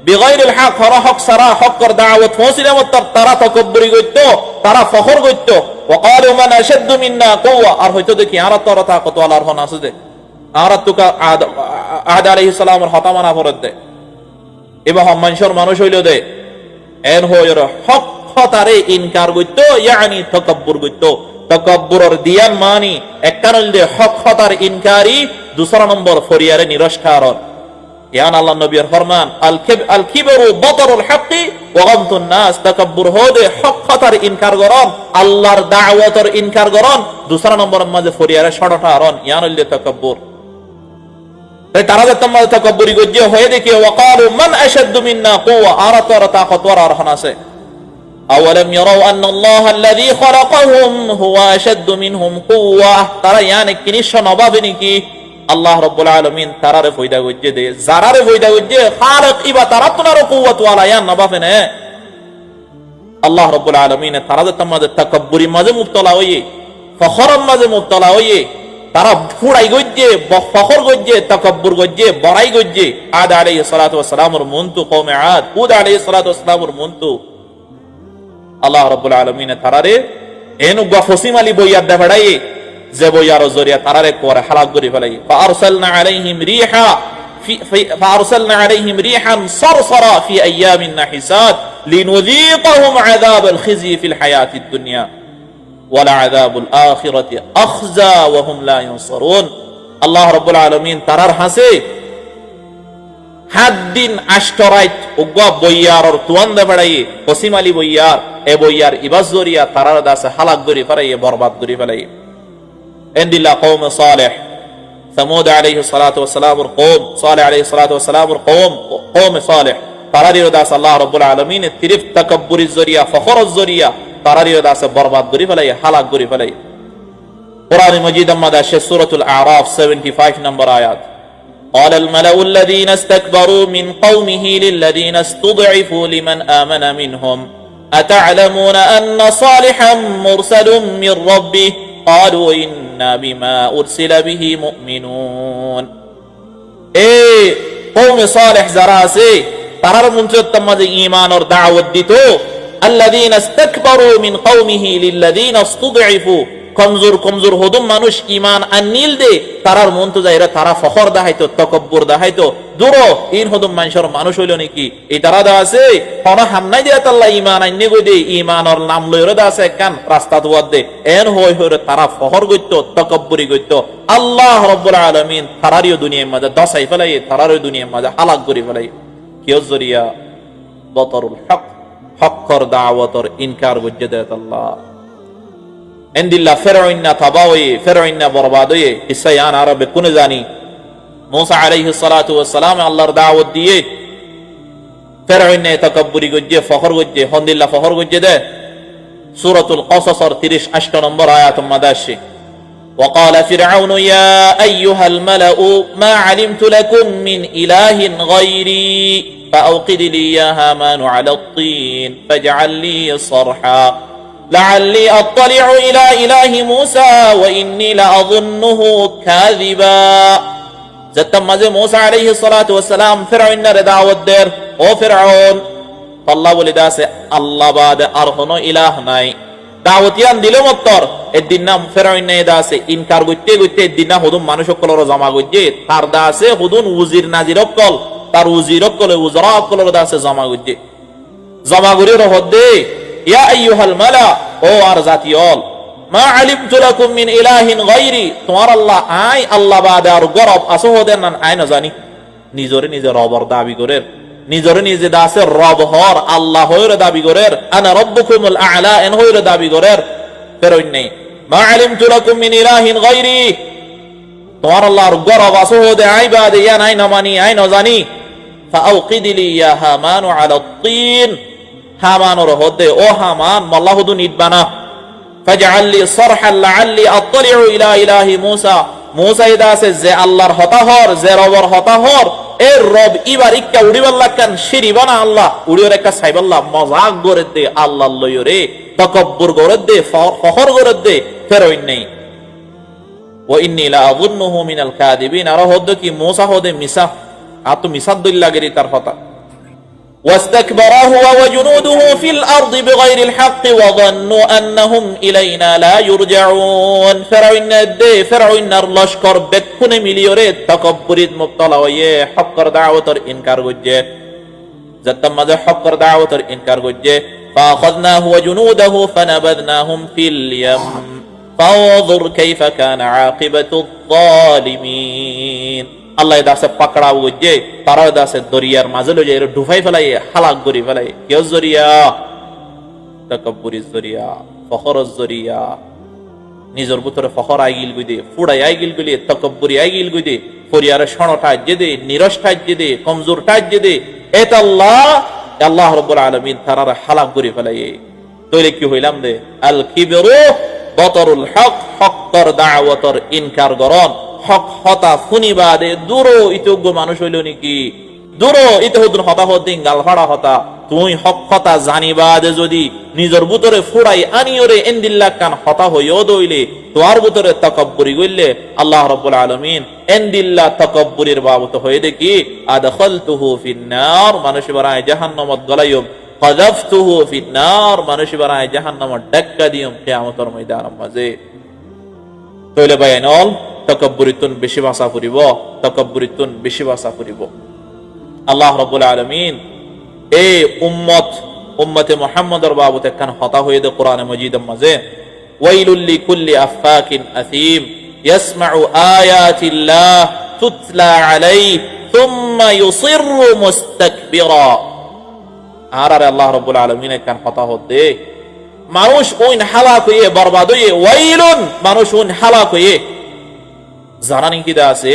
বিগাইরিল হক, হক সারা হকর দাওয়াত পৌঁছিলে মত তারা তাকাব্বুরি করতো, তারা ফখর করতো। ওয়াকালু মান আশাদ্দু মিন্না কুওয়া, আর হয়তো দেখি আর তোরা তাকত ওয়ালার হন আছে দে আর তুকা আদ আলাইহিস সালামের হতামানা ফরত দে এবা মানুষের মানুষ হইল দে এন হইর হক হতারে ইনকার করতো, ইয়ানি তাকাব্বুর করতো। তাকাব্বুরের দিয়ান মানি এককারণ দে হক হতার ইনকারি, দুসরা নম্বর ফরিয়ারে নিরস্কারণ। ইয়ান আল্লাহ নবীর ফরমান আল কিবরু বাতারুল হক্কি ওয়া গামতুন নাস, তাকাব্বুর হদে হক হতার ইনকার করন, আল্লাহর দাওয়াতের ইনকার করন, দুসরা নম্বরের মাঝে ফরিয়ারে ষড়টা আরন, ইয়ান হইল তাকাব্বুর। তাই তারা যে তোমার তাকাব্বুরি গজ্জে হয়ে দেখে ওয়াকালু মান আশাদ্দু মিন্না কুওয়া, আর তোর তাকত আর হন আছে। আওয়ালাম ইয়ারাউ আন্না আল্লাহ আল্লাযী খালাকাহুম হুয়া আশাদ্দু মিনহুম কুওয়া, তারা ইয়ানে কি নিশ্চয় নবাবে নাকি আল্লাহ রাব্বুল আলামিন তারারে ফয়দা গজ্জে দে, যারারে ফয়দা গজ্জে খালিক ইবা তারা তোনারো কুওয়াত ওয়ালা ইয়ান নবাবে না। আল্লাহ রাব্বুল আলামিন তারা যে তোমার তাকাব্বুরি মাঝে মুবতলা হইয়ে ফখরের মাঝে মুবতলা হইয়ে তারা ফুড়াই গজ্জে ফখর গজ্জে তাকাব্বুর গজ্জে বড়াই গজ্জে। আদ আলাইহিস সালাতু ওয়াস সালামুর মুনতু কওমে আদ, হুদ আলাইহিস সালাতু ওয়াস সালামুর মুনতু। আল্লাহ রাব্বুল আলামিন তারারে এনু গফসিম আলী বইয়ার দেখাড়াই যে বইয়ার জরিয়া তারারে করে হালাক করে ফেলাই। فأرسلنا عليهم ريحا صرصرا في أيام نحسات لنذيقهم عذاب الخزي في الحياة الدنيا ولعذاب الآخرة أخزى وهم لا ينصرون। আল্লাহ রাব্বুল আলামিন তারার হাসে হাদ্দিন আষ্টরাইত উগ্বা বইয়ারর তুয়ান দেখাড়াই কসিম আলী বইয়ার এ বইয়ার ইবাজ জরিয়া তারার দাসে হালাক করে ফেলাই, বরবাদ করে ফেলাই। এন্দিল্লা কওম সালেহ, সামুদ আলাইহিস সালাতু ওয়াস সালামুর কওম, সালেহ আলাইহিস সালাতু ওয়াস সালামুর কওম সালেহ, তারারির দাস আল্লাহ রাব্বুল আলামিন তিরিফ তাকাব্বুরির জরিয়া ফখরের জরিয়া তারারির দাসে বরবাদ করে ফেলাই, হালাক করে ফেলাই। কুরআন মাজিদ আমাদা সূরাতুল আরাফ 75 নম্বর আয়াত। قال الملأ الذين استكبروا من قومه للذين استضعفوا لمن آمن منهم أتعلمون أن صالحا مرسل من ربه قالوا إنا بما أرسل به مؤمنون। এই কওমে সালেহ যারা আছে তারার মধ্যে মাঝে ঈমান আর দাওয়াত দিত। الذين استكبروا من قومه للذين استضعفوا, কমজোর কমজোর হদম মানুষ ঈমান আনিল দে তারার মন তো যাইরা তারা ফখর দেখাইতো, তাকাব্বুর দেখাইতো। দূর ইন হদম মানুষের মানুষ হইল নাকি এই তারা দা আছে কোন হামনাই দিয়া আল্লাহ ঈমান আইনে গই দে ঈমানর নাম লইরা দা আছে কান রাস্তা দুয়াত দে এন হই হই তারা ফখর গইতো, তাকাব্বুরি গইতো। আল্লাহ রাব্বুল আলামিন তারারিও দুনিয়ার মাঝে দসাই ফেলাই, তারারিও দুনিয়ার মাঝে হালাক করি ফেলাই। কিয় জরিয়া বাতারুল হক, হকর দাওয়াতর ইনকার গজ্জে দেত আল্লাহ। এন্দিল্লা ফেরাউন্না তাবাওয়ে, ফেরাউন্না বরবাদয়ে ইসায়ান আরবে কোনে জানি মুসা আলাইহিস সালাতু ওয়াস সালাম আল্লাহর দাওয়াত দিয়ে ফেরাউন্না তাকাব্বুরি গজ্জে ফখর গজ্জে হন্দিল্লা ফখর গজ্জে দে। সূরাতুল কসসর 38 নম্বর আয়াত মাদাশি। وقال فرعون يا أيها الملأ ما علمت لكم من إله غيري فأوقد لي يا هامان على الطين فاجعل لي صرحا لعلي أطلع إلى إله موسى وإني لأظنه كاذبا। যতম মাঝে মুসা আলাইহিস সালাতু ওয়াস সালাম ফিরআউনের দাওয়াত দের, ও ফিরআউন আল্লাহ বলে দাসে আল্লাহ বাদে আর কোনো ইলাহ নাই। দাওয়াতিয়ান দিলে মত্তর এদিন নাম ফিরআউনে দাসে ইনকার করতে করতে এদিন না হুদুম মানুষ সকলর জমা গজ্জে তার দাসে হুদুন উজির নাজির অকল, তার উজির অকল উজরা অকলর দাসে জমা গজ্জে জমা গরি রহদে ইয়া আইয়ুহাল মালা, ও আর জাতিয়ল মা আলিমতু লাকুম মিন ইলাহিন গায়রি, তোমার আল্লাহ আই আল্লাহ বাদে আর গরব আসো হদেন না আই না জানি। নিজরে নিজে রবর দাবি করের, নিজরে নিজে দাসের রব হর আল্লাহ হইরে দাবি করের, আনা রাব্বুকুমুল আ'লা এন হইরে দাবি করের। ফেরই নেই মা আলিমতু লাকুম মিন ইলাহিন গায়রি, তোমার আল্লাহর গরব আসো হদে আই বাদে ইয়া নাই না মানি আই না জানি। ফাআউকিদ লি ইয়া হামান আলা الطين, হামানর হদে ও হামান মাল্লাহুদু নিদবানা। ফাজআল লি সারহান লাআল্লি আত্তালিউ ইলা ইলাহি মুসা, মুসা ইদাসে যে আল্লাহর হতাহর যে রবর হতাহর এর রব ইবার ইক্কা উড়িবাল্লাহ কান শিরিবানা আল্লাহ উড়িওর একটা সাইবাল্লাহ মজাক করে দে আল্লাহ লইরে তকব্বুর গরদ দে, ফখর গরদ দে ফেরোইন নেই। ও ইন্নী লা আযুন্নুহু মিনাল কাযিবিন, আর হদ্দ কি মুসা হদে মিসা আতো মিসাদুল্লাগিরি তার কথা। واستكبر هو وجنوده في الأرض بغير الحق وظنوا أنهم إلينا لا يرجعون। فرعون لشكر بكون مليوري تكبريد مبتلا ويه حقر دعوة إنكار وجه زتم ماذا حقر دعوة إنكار وجه فأخذناه وجنوده فنبذناهم في اليم فانظر كيف كان عاقبة الظالمين। আল্লাহ দাসে পাকড়া উজ্জে তারা দাসে দরিয়ার মাঝে লয়ে যায় ডুবাই ফেলাই হালাক করি ফেলাই। কেউ জরিয়া তাকাব্বুরি জরিয়া ফখর জরিয়া নিজের ভিতরে ফখর আইগিল গুদে ফুড়াই আইগিল গুলি তাকাব্বুরি আইগিল গুদে ফরিয়ার শণটা জেদে নিরষ্টা জেদে কমজোরটা জেদে এত আল্লাহ রাব্বুল আলামিন তারার হালাক করি ফেলাই। তইলে কি হইলাম দে আল কিবরু বাতরুল হক, হক্কর দাওয়াতর ইনকার গরন, হক হতা ফুনিবাদে দূরো ইতোগ্য মানুষ হইল নাকি দূরো ইতে হতুন হতা হদিন গালফাড়া হতা। তুই হক হতা জানিবাদে যদি নিজের ভিতরে ফুড়াই আনিওরে এন্দিল্লা কান হতা হইও দইলে তোর ভিতরে তাকাব্বুরি গইলে আল্লাহ রাব্বুল আলামিন এন্দিল্লা তাকাব্বুরির বাবত হয়ে দেখি আদখালতুহু ফিন্নার, মানুষ বারায় জাহান্নামত গলাইম, কাযাফতুহু ফিন্নার, মানুষ বারায় জাহান্নামত ডাক্কা দিম কিয়ামতের ময়দানের মাঝে। তইলে বায়ানল তাকাব্বুরিতুন বেশি ভাষা ফুরিব, তাকাব্বুরিতুন বেশি ভাষা ফুরিব। আল্লাহ রাব্বুল আলামিন এই উম্মতে মুহাম্মদের বাবত একখান হতা হয়ে দে কোরআনে মাজিদের মাঝে ওয়াইলুল লিকুল্লি আফাকিন আথীম ইয়াসমাউ আয়াতিল্লাহ তুতলা আলাইহি থুম্মা ইউসিররু মুস্তাকবিরা। আর আল্লাহ রাব্বুল আলামিন একখান হতা হতে মানুষ ওইন হালাক হয়ে বরবাদ হয়ে, ওয়াইলুন মানুষ ওইন হালাক হয়ে যারা নাকি আছে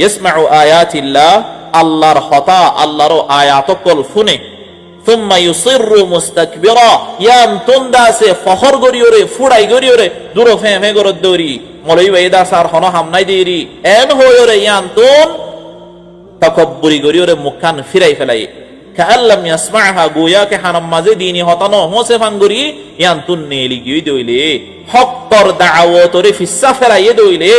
ইয়াসমাউ আয়াতিল্লাহ আল্লাহর হতা আল্লাহর আয়াতকল শুনে, সুম্মা ইউসিররু মুস্তাকবিরা ইয়ামতুন দাসে ফখর গরিওরে ফুড়াই গরিওরে দূর ফে ফে গরদ দৌরি মলই বাইদা সার হন হামনাই দেরি এন হয়রে ইয়ামতুন তাকাব্বুরি গরিওরে মুখান ফিরাই ফেলাই কাআল্লাম ইয়াসমাহা, গোয়া কে হানাম মাঝে দিনী হতানো হোসে ফাঙ্গুরি ইয়ামতুন নেলি গিয়ে দইলে হক্কর দাওয়াতরে ফিসা ফেরাই দইলে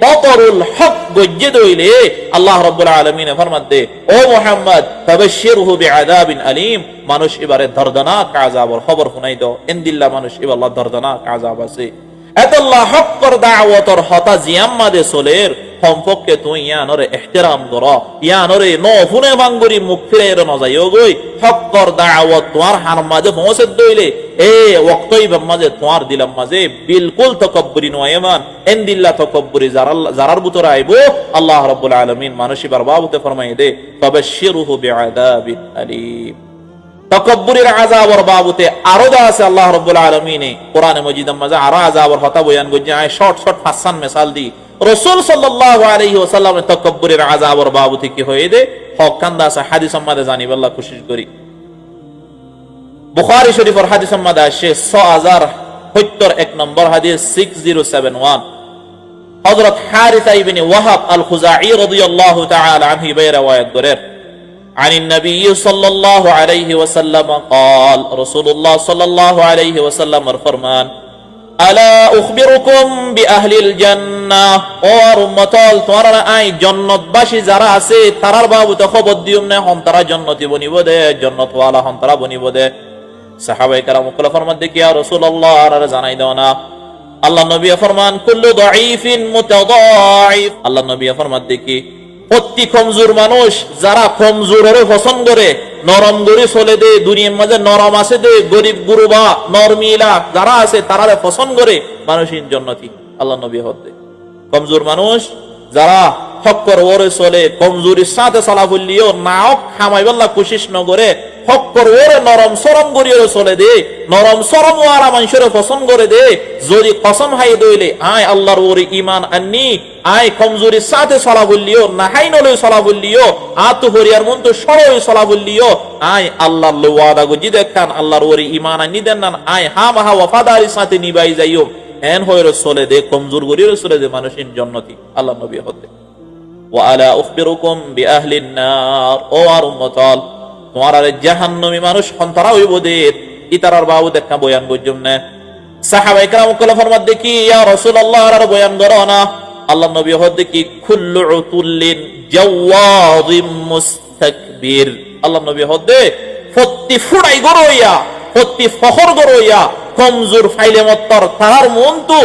বাতরুল হক গজ্জে দইলে আল্লাহ রাব্বুল আলামিন ফরমান দে ও মুহাম্মদ তাবাশশিরহু বিআযাবিন আলীম, মানুষ এবারে দর্দনাক আযাবের খবর শুনাই দাও। ইনদিল্লাহ মানুষ এবারে দর্দনাক আযাব আছে। এতাল্লাহ হক্কর দাওয়াতর হতা জিয়াম্মাদে সোলের সম্পর্কে তুই ইয়ানরে ইহতিরাম কর, ইয়ানরে নফুনে বাঙ্গুরি মুখ ফিরে ন যাইও গই হক্কর দাওয়াত তোমার হার মাঝে পৌঁছে দইলে এ ওয়াক্তই মাঝে তোমার দিলাম মাঝে বিলকুল তাকাব্বুরি নয়মান ইনদিল্লাহ তাকাব্বুরি যারার ভিতরে আইবো আল্লাহ রাব্বুল আলামিন মানুষই বারবাবতে ফরমাই দে তাবাশশিরহু বিআযাবিন আলীম। তাকাব্বুরির আযাবের বাবতে আরো দা আছে আল্লাহ রাব্বুল আলামিন কোরআনে মাজিদের মাঝে আরো আযাবের কথা বয়ান করছে। আয় শর্ট ফাসান মিসাল দি রাসূল সাল্লাল্লাহু আলাইহি ওয়াসাল্লাম তাকাব্বুরির আযাবের বাবতে কি হয়ে দে হকান্দা আছে হাদিস সম্মাদে জানিব আল্লাহ কোশিশ করি। বুখারী শরীফের হাদিস সম্মাদে আসে 6071 নম্বর হাদিস 6071 হযরত হারিসা ইবনে ওয়াহাব আল খুজাই রাদিয়াল্লাহু তাআলা আনহু riwayat করেন عن النبي صلى الله عليه وسلم قال رسول الله صلى الله عليه وسلم فرمان ألا أخبركم بأهل الجنة اور مطال توارا آئی جنت باشی زرا سے ترار بابو تخبت دیوم نے ہم ترا جنتی بنی بودے جنت والا ہم ترا بنی بودے صحابہ کرام کلا فرمت دے کیا رسول اللہ را جانائی دونا اللہ نبی فرمان کل ضعیف متضاعف اللہ نبی فرمت دے کی অতি কমজোর মানুষ যারা কমজোরের পছন্দ করে নরম গরি চলে দে দুনিয়ার মাঝে নরম আছে দে গরিব গুরুবা নরমিলা যারা আছে তারা পছন্দ করে মানুষের জন্নতি আল্লাহ নবী হতে। কমজোর মানুষ যারা হক্কর ওরে চলে কমজোরির সাথে চলাফুলিও নাও খামাইবাল্লা কোশিশ নগরে হক্কর ওরে নরম সরম গরিয়ে চলে দে নরম সরম ওয়ালা মানুষের পছন্দ করে দে যদি কসম হাই দইলে আয় আল্লাহর ওরে ঈমান আননি আয় কমজোরির সাথে চলাফুলিও না হাই নলে চলাফুলিও আতু হরিয়ার মন তো সরই চলাফুলিও আয় আল্লাহর ওয়াদা গজি দেখান আল্লাহর ওরে ঈমান আননি দেন না আয় হা মাহা ওয়াফাদারির সাথে নিবাই যাইও এন হইর চলে দে কমজোর গরিয়ে চলে দে মানুষের জন্নতি আল্লাহ নবী হতে। ওয়ালা উখবিরুকুম বিআহলিন নার ও আর উম্মতাল তোমার জাহান্নামী মানুষ সন্তারা হইব দে ইতারার বাবু দেখা বয়ান গজ্জম না সাহাবায়ে কেরাম কল ফরমাত দেখি ইয়া রাসূলুল্লাহ আর বয়ান করো না আল্লাহ নবী হদ দেখি কুল্লু উতুল্লিন জাওয়াযিম মুস্তাকবির আল্লাহ নবী হদ দে ফত্তি ফুড়াই গরইয়া ফত্তি ফখর গরইয়া কমজোর ফাইলে মত্তর তার মন তো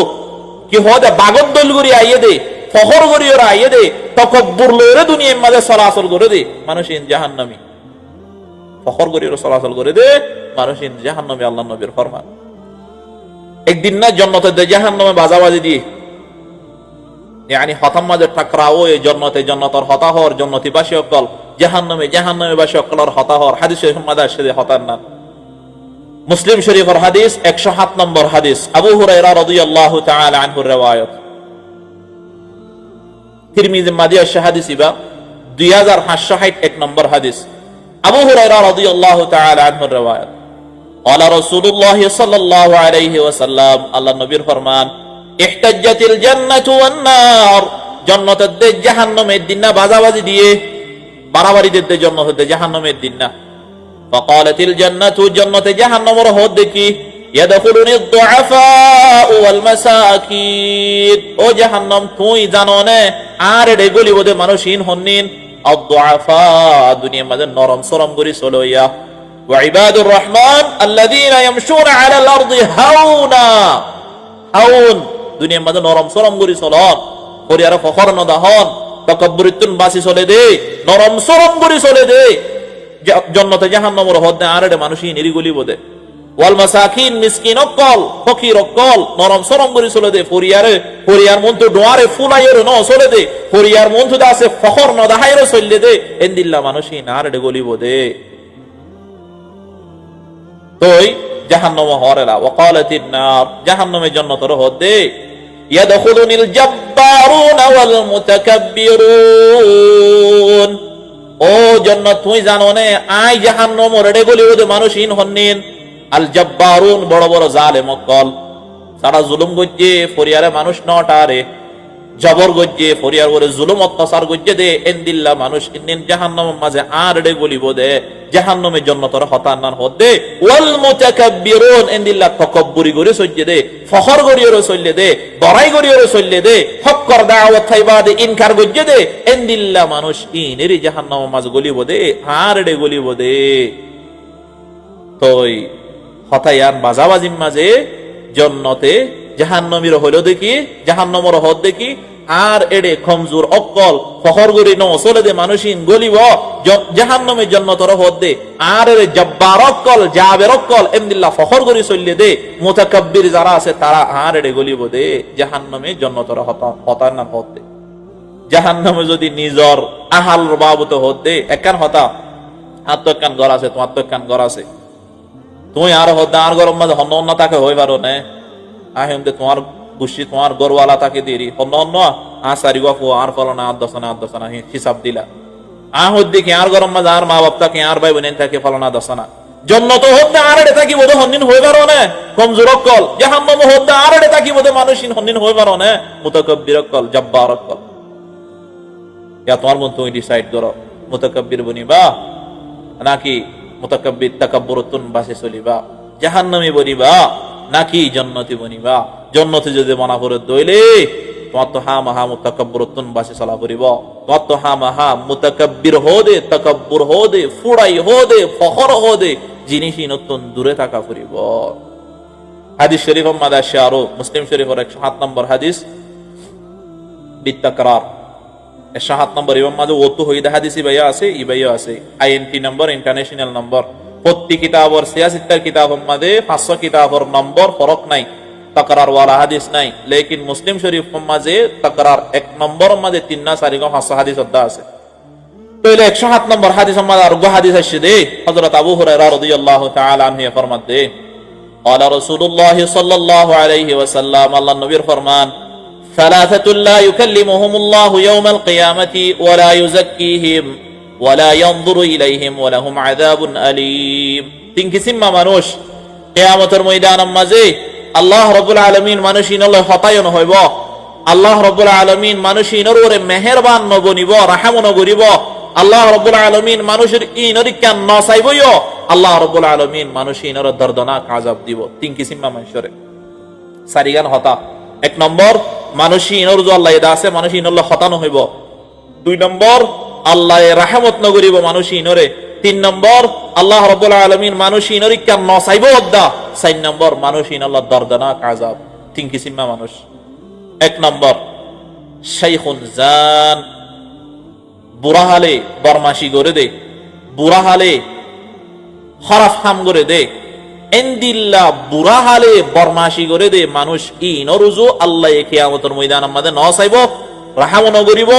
কি হদে বাগদ্দল গরি আইয়ে দে ফখর গরি ওরা আইয়ে দে তকব্বুর লইরে দুনিয়ার মাঝে চলাচল করে দে মানুষ ইন জাহান্নামী ফখর গরি ওরা চলাচল করে দে মানুষ ইন জাহান্নামী আল্লাহ নবীর ফরমান একদিন না জান্নাতে দে জাহান্নামে বাজাবাজি দিয়ে यानी हतम माजे टकराओ ये जन्नतर हता हर जन्नती बाशी अक्कल जहन्नमे बाशी अक्कल और हता हर हादिस शरीफ मादे आशे हतार ना मुस्लिम शरीफ और हादिस 107 नंबर हादिस अबू हुरैरा रादियाल्लाहु ताआला अन्हु रिवायत तिरमिजी मादी आशे हादिस इबा 2561 नंबर हादिस अबू हुरैरा रादियाल्लाहु ताआला अन्हु रिवायत قال رسول الله صلى الله عليه وسلم अल्लाह नबीर फरमान ইহতাজ্জাতিল জান্নাতু ওয়ান নার জান্নাতের দে জাহান্নামের দিন না বাজাবাজি দিয়ে বাড়াবাড়ি দিতে জান্নাতের দে জাহান্নামের দিন না ফাকালাতিল জান্নাতু জান্নাতে জাহান্নামের হদ দেখি ইয়াদখুলুনি দুআফা ওয়াল মাসাকিন ও জাহান্নাম তুই জানো না আর এডে গলি বদে মানুষিন হন্নিন আদ-দুআফা দুনিয়ার মাঝে নরম সরম করি চলইয়া ওয়া ইবাদুর রহমান আল্লাযীনা ইয়ামশুনা আলাল আরদি হাওনা হাউন দুনিয়ার মাঝে নরম সরম করি চলন পরিয়ার ফখর নদাহন তাকাব্বুরিতুন বাসি চলে দে নরম সরম করি চলে দে জান্নাতে জাহান্নামের হদে আরডে মানুষই নিরিগুলি বদে ওয়াল মাসাকিন মিসকিন অকল ফকির অকল নরম সরম করি চলে দে পরিয়ার মন তো ডোয়ারে ফুলাইর ন চলে দে পরিয়ার মন তো আছে ফখর নদাহাইর চলে দে এন্দিল্লা মানুষই আরডে গলি বদে তোই জাহান্নাম হরেলা ওয়াকালাতিন নার জাহান্নামে জান্নাতের হদে ইয়াদখুলুনিল জাব্বারুন ওয়াল মুতাকাব্বিরুন ও জান্নাত তুই জানো না আই জাহান্নাম রেডে গলি ওদে মানুষিন হন্নিন আল জাব্বারুন বড় বড় জালেম অকল সারা জুলুম গজ্জে ফরিয়ারে মানুষ নটারে জবর গজ্জে ফরিয়ার ওরে জুলুম অত্যাচার গজ্জে দে এন্দিল্লা মানুষ ইন্নিন জাহান্নামের মাঝে আর রেডে গলিব দে জাহান্নামে জান্নাতের হতান্নান হদে ওয়াল মুতাকাব্বিরুন এন্দিল্লা তাকাব্বুরি করে সজ্জে দে ফখর গরিয়রে চললে দে বড়াই গরিয়রে চললে দে হক্কর দাওয়াত খাইবা দে ইনকার গজ্জে দে এন্দিল্লা মানুষ ইনেরি জাহান্নামের মাঝে গলিব দে আর রেডে গলিব দে তোই হতায়ান বাজাবাজির মাঝে জান্নাতে জাহান্নামীর হইল দেখি জাহান্নামের হদ দেখি আর এডে কমজোর অকল ফখর গরি ন চলে দে মানুষিন গলিব জাহান্নামের জান্নাতের হদ দে আর এর জব্বার অকল জাবের অকল এমদিল্লাহ ফখর গরি চললে দে মুতাকাব্বির যারা আছে তারা আর এডে গলিব দে জাহান্নামে জান্নাতের হতার না হদ দে জাহান্নামে যদি নিজর আহাল বাবত হদ দে একখান হতা আত্মকান ঘর আছে তোমার আত্মকান ঘর আছে তুই আর হদ আর গরম মাঝে হন্য অন্য তাকে হই পারো না আহিমদে তোমার বুঝছি তোমার গরওয়ালা তাকে দেরি অন্য অন্য আসারি গফু আর ফলনা আদসনা হিসাব দিলা আহুদ দেখি আর গরম মাঝে আর মা বাপ তাকে আর ভাই বোন তাকে ফলনা দসনা জন্নত হদ্দে আর এডে তাকি বোধ হন্নিন হই পারো না কমজোর অকল জাহান্নাম হদ্দে আর এডে তাকি বোধ মানুষিন হন্নিন হই পারো না মুতাকাব্বির অকল জব্বার অকল ইয়া তোমার মন তুমি ডিসাইড করো মুতাকাব্বির বনিবা নাকি মুতাকাব্বির তাকাব্বুরতুন বাসে চলিবা জাহান্নামী বনিবা নাকি জান্নাতি বনিবা জান্নাতে যদি মনা করে দইলে তোমার তো হা মাহা মুতাকাব্বিরতুন বাসে চলা করিব তোমার তো হা মাহা মুতাকাব্বির হদে তাকাব্বুর হদে ফুড়াই হদে ফখর হদে জিনিসই নতুন দূরে থাকা করিব হাদিস শরীফ মাদা আরো মুসলিম শরীফের 107 নম্বর হাদিস বিতাকরার 107 নম্বর ইমাম মাঝে ওতু হইদা হাদিস ইবাইয়া আছে ইবাইয়া আছে আইএনটি নম্বর ইন্টারন্যাশনাল নম্বর প্রতি কিতাবর 76 কিতাবের মধ্যে 500 কিতাবের নম্বর ফরক নাই তকরার ওয়ালা হাদিস নাই लेकिन মুসলিম শরীফ মাঝে তকরার 1 নম্বর মধ্যে 3 না 4 500 হাদিস অধ্যা আছে তাহলে 107 নম্বর হাদিস মধ্যে আর গো হাদিস আছে দে হযরত আবু হুরায়রা রাদিয়াল্লাহু তাআলা আনহু ফরমান দে قال رسول الله صلى الله عليه وسلم الله নবীর ফরমান ثلاثه لا يكلمهم الله يوم القيامه ولا يزكيهم ولا ينظر اليهم ولهم عذاب اليم তিন কিসিম মানুষ কিয়ামতের ময়দানের মাঝে আল্লাহ রাব্বুল আলামিন মানুষিন আল্লাহ হতায়ন হইব আল্লাহ রাব্বুল আলামিন মানুষিনর ওরে মেহেরবান নবনিব রাহমান করিব আল্লাহ রাব্বুল আলামিন মানুষের ইনরিকান নসাইবইও আল্লাহ রাব্বুল আলামিন মানুষ ইনর দর্দনাক আযাব দিব তিন কিসিম মানুষরে সারিগান হতা এক নম্বর মানুষ ইনর যে আল্লাহ এদা আছে মানুষ ইনর হতানো হইব দুই নম্বর আল্লাহ রাহমত নগরিব মানুষ ইনরে তিন নম্বর আল্লাহ রাব্বুল আলামিন মানুষ ইনরি কেন নসাইব অদ্দা চার নম্বর মানুষ ইনল্লাহ দর্দনাক আযাব তিন কিসিম মানুষ এক নম্বর শাইখুন জান বুড়া হালে বরমাশি করে দে বুড়া হালে খরাফ হাম করে দে এন্দিল্লা বুড়া হালে বরমাশি করে দে মানুষ ইনরুজু আল্লাহ কিয়ামতের ময়দান আমাদের নসাইব রাহম নগরিব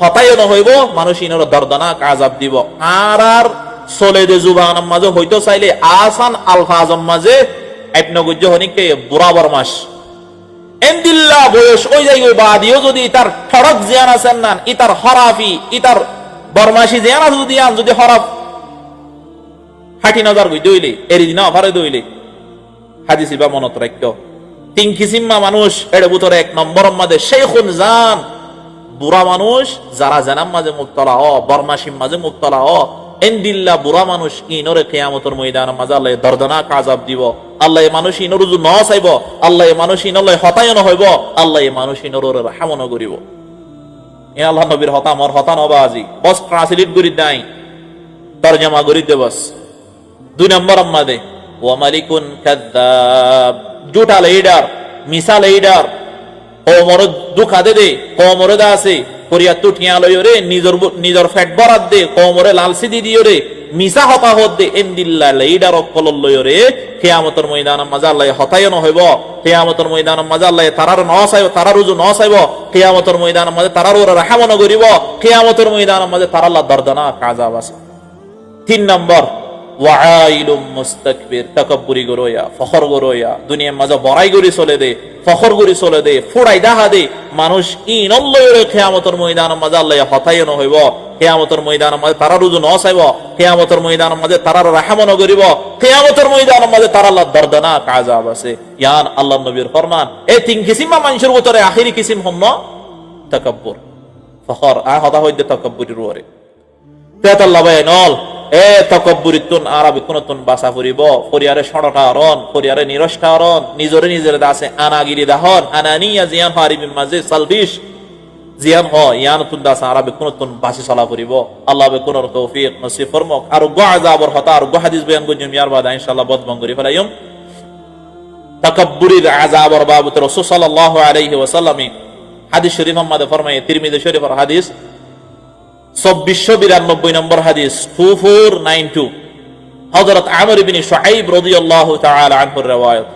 হতায় নহইব মানুষ ইনর দর্দনাক আযাব দিব আর আর চলে দে জুবান মাঝে হইতো চাইলে আসান আলফাজম মাঝে আপনগুজ্জ হনিকে বুড়া বরমাস এন্দিল্লা বয়স ওই জায়গায় বাদিও যদি তার ফরক জিয়ান আছেন না ইতার হরাফি ইতার বরমাসি জিয়ান আছে যদি আন যদি হরাফ হাঁটি নজর গই দইলে এরি দিনা অফারে দইলে হাদিস বা মনত রাখতো তিন কিসিমা মানুষ এর ভিতরে এক নম্বর মাঝে শেখুন জান বুড়া মানুষ যারা জানাম মাঝে মুক্তলা হ বরমাসিম মাঝে মুক্তলা হ এন্দিল্লা বুড়া মানুষ ইনরে কিয়ামতের ময়দানে মাঝে আল্লাহ দর্দনাক আযাব দিব আল্লাহ মানুষ ইনরুজু ন চাইব আল্লাহ মানুষ ইনলে হতায়ন হইব আল্লাহ মানুষ ইনরের রাহমন করিব এ আল্লাহ নবীর হতা মর হতা নবা আজি বস ট্রান্সলেট করি নাই তরজমা করি দে বস দুই নম্বর আমাদে ওয়া মালিকুন কাযাব জুটা লিডার মিসাল লিডার ও মর দুখা দে দে ও মরে দা আছে করিয়া তুটিয়া লইও রে নিজর ফ্যাট বরাদ দে কোমরে লালসি দি দিও রে মিসা হতা হদ দে এন্দিল্লা লিডার অকল লইও রে কিয়ামতের ময়দানে মাঝে আল্লাহ হতায়ন হইব কিয়ামতের ময়দানে মাঝে আল্লাহ তারার নসাইব তারার রুজু নসাইব কিয়ামতের ময়দানে মাঝে তারার ওর রাহমন করিব কিয়ামতের ময়দানে মাঝে তার আল্লাহ দর্দনাক আযাব আছে তিন নম্বর ওয়াইলুম মুস্তাকবির তাকাব্বুরি গরোয়া ফখর গরোয়া দুনিয়ার মাঝে বড়াই গরি চলে দে ফখর গরি চলে দে ফুড়াই দাহা দে মানুষ ইনল্লয়রে কিয়ামতের ময়দানে মাঝে আল্লাহ হতায়ন হইব কিয়ামতের ময়দানে মাঝে তারা রুজু নসাইব কিয়ামতের ময়দানে মাঝে তারার রাহমন করিব কিয়ামতের ময়দানে মাঝে তার আল্লাহ দর্দনাক আযাব আছে ইয়ান আল্লাহ নবীর ফরমান এই তিন কিসিম মানুষের ভিতরে আখিরি কিসিম হম তাকাব্বুর ফখর আ হতা হইতে তাকাব্বুরির ওরে তেতাল্লাহ বায়নল এ তকব্বুরিতুন আরবি কোনতুন বাসা ফুরিব পরিয়ারে সড়টা রন পরিয়ারে নিরষ্টা রন নিজরে নিজের দাসে আনাগিরি দাহন আনানিয়া জিয়ান হারিবি মাঝে সালবিশ জিয়ান হ ইয়ান তুন দাস আরবি কোনতুন বাসি চলা ফুরিব আল্লাহ বে কোনর তৌফিক নসিব ফরমাক আর গো আযাবর হতা আর গো হাদিস বয়ান গজুম ইয়ার বাদা ইনশাআল্লাহ বদমন করি ফেলাইম তাকাব্বুরির আযাবর বাবত রাসূল সাল্লাল্লাহু আলাইহি ওয়াসাল্লাম হাদিস শরীফ আমাদের ফরমায়ে তিরমিজি শরীফের হাদিস 2492 নম্বর হাদিস 2492 হযরত আমর ইবনে শুআইব রাদিয়াল্লাহু তাআলা আনহু রওয়ায়াত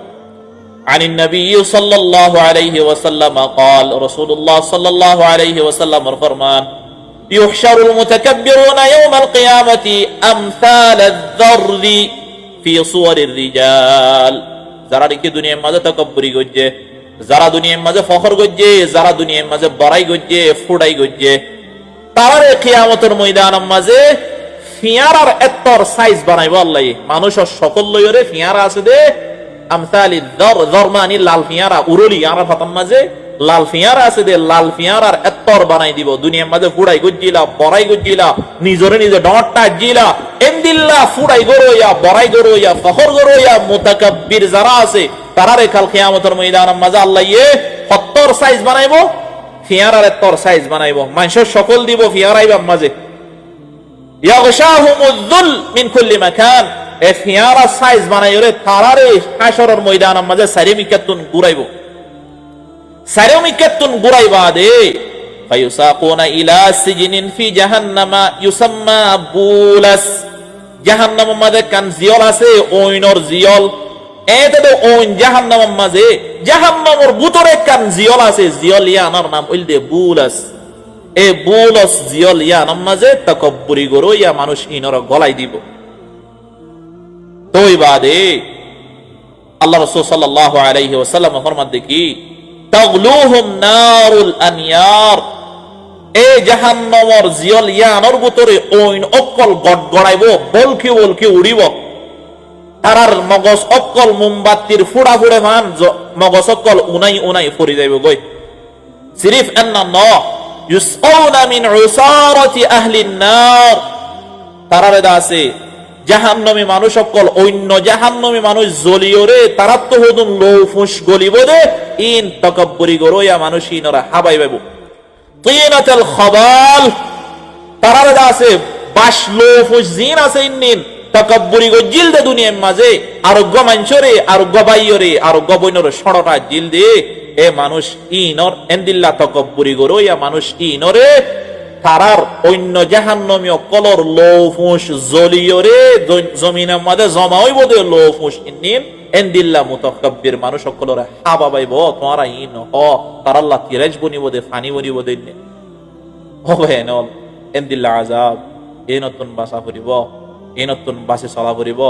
عن النبي صلى الله عليه وسلم قال رسول الله صلى الله عليه وسلم فرمان يحشر المتكبرون يوم القيامة أمثال الذر في صور الرجال যারা কি দুনিয়ার মাঝে তাকাব্বুরি গজ্জে যারা দুনিয়ার মাঝে ফখর গজ্জে যারা দুনিয়ার মাঝে বড়াই গজ্জে ফুড়াই গজ্জে তার কিয়ামতের ময়দানের মাঝে ফিয়ারার এত্তর সাইজ বানাইবো আল্লাহ মানুষের সকল লইরে ফিয়ারা আছে দে আমসালি দরমানি লাল ফিয়ারা উরলি আর ফাতাম মাঝে লাল ফিয়ারা আছে দে লাল ফিয়ারার এত্তর বানাই দিব দুনিয়ার মাঝে ফুড়াই গজ্জিলা বড়াই গজ্জিলা নিজরে নিজে ডটটা জিলা এন্দিল্লা ফুড়াই গরোয়া বড়াই গরোয়া ফখর গরোয়া মুতাকাব্বির যারা আছে তারারে কাল কিয়ামতের ময়দানের মাঝে আল্লাহ 70 সাইজ বানাইবো ফিয়ারার এত্তর সাইজ বানাইবো মানুষের সকল দিব ফিয়ারাইবার মাঝে ইয়াগশাহুমুয-যুল মিন কুল্লি মাকান এ ফিয়ারা সাইজ বানাইরে তারারে হাশরের ময়দানের মাঝে সারিমিকাতুন গুরাইবো সারিমিকাতুন গুরাইবা দে ফায়ুসাকুনা ইলা সিজনিন ফি জাহান্নামা ইউসাম্মা বুলাস জাহান্নামের মাঝে কান জিয়ল আছে ওইনর জিয়ল এতে তো ওইন জাহান্নামের মাঝে জাহান্নামের ভিতরে কান জিয়ল আছে জিয়ল ইয়ানার নাম হইলদে বুলাস এ বুলাস জিয়ল ইয়ানার মাঝে তাকাব্বুরি গরো ইয়া মানুষ ইনর গলাই দিব তোই বাদে আল্লাহ রাসূল সাল্লাল্লাহু আলাইহি ওয়াসাল্লাম ফরমান দেখি তাগলুহুম নারুল আনয়ার এ জাহান্নামের জিয়ল ইয়ানার ভিতরে ওইন অকল গড়গড়াইবো বলকি বলকি উড়িব তারার মগজ অকল মোমবাতির ফুড়া ফুড়ে মান মগজ অকল উনাই উনাই ফুরি যাইব গই সিরিফ আন্না ন ইউসআউনা মিন উসারাতি আহলিন নার তারারে দাসে জাহান্নামী মানুষ সকল অন্য জাহান্নামী মানুষ জ্বলিও রে তারা তো হদুন লৌফুস গলিব দে ইন তাকাব্বুরি গরোয়া মানুষ ইনরা হাবাই বাবু তিনাতাল খাবাল তারার আছে বাস লৌফুস জিন আছে ইন্নিন তাকাব্বুরি গো জিলদে দুনিয়ার মাঝে আরোগ্য মানছরে আরোগ্য বাইয়রে আরোগ্য বইনর সড়টা জিলদে এ মানুষ ইনর এন্দিল্লা তাকাব্বুরি গরোয়া মানুষ ইনরে তারার অন্য জাহান্নামীয় কলর লৌফুস জ্বলিয়রে জমিনের মধ্যে জমা হইব দে লৌফুস ইন্নিন এন্দিল্লা মুতাকাব্বির মানুষ সকলরে হাবা বাইব তোমরা ইন হ তার আল্লাহ তিরাজ বনিব দে ফানি বনিব দে হবে নল এন্দিল্লা আযাব এই নতুন বাসা করিব এই নতুন বাসে চলা করিব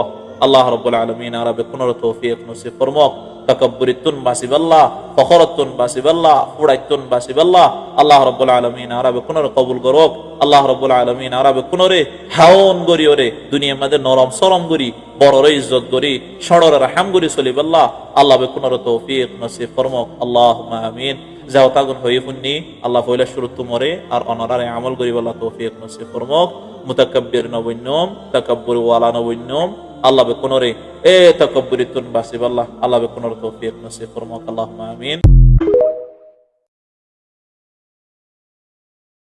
আল্লাহ রাব্বুল আলামিন আরবে কোন তৌফিক নসিব ফরমাক তাকাব্বুরিতুন বাসিবাল্লাহ ফখরাতুন বাসিবাল্লাহ ফুড়াইতুন বাসিবাল্লাহ আল্লাহ রাব্বুল আলামিন আরবে কোন কবুল করক আল্লাহ রাব্বুল আলামিন আরবে কোন রে হাউন গরিওরে দুনিয়ার মধ্যে নরম সরম গরি বড়রে ইজ্জত গরি সড়রে রহম গরি চলিবাল্লাহ আল্লাহ বে কোন তৌফিক নসিব ফরমাক আল্লাহুম্মা আমিন যাও তাগুন হই ফুন্নি আল্লাহ পয়লা শুরু তুমরে আর অনরারে আমল গরি আল্লাহ তৌফিক নসিব ফরমাক মুতাকাব্বির নবুন্নম তাকাব্বুর ওয়ালা নবুন্নম আল্লাহ বে কোন রে এ তাকাব্বুরিতুন বাসিবাল্লাহ আল্লাহ বে কোন তৌফিক নসিব ফরমাক আল্লাহুম্মা আমিন।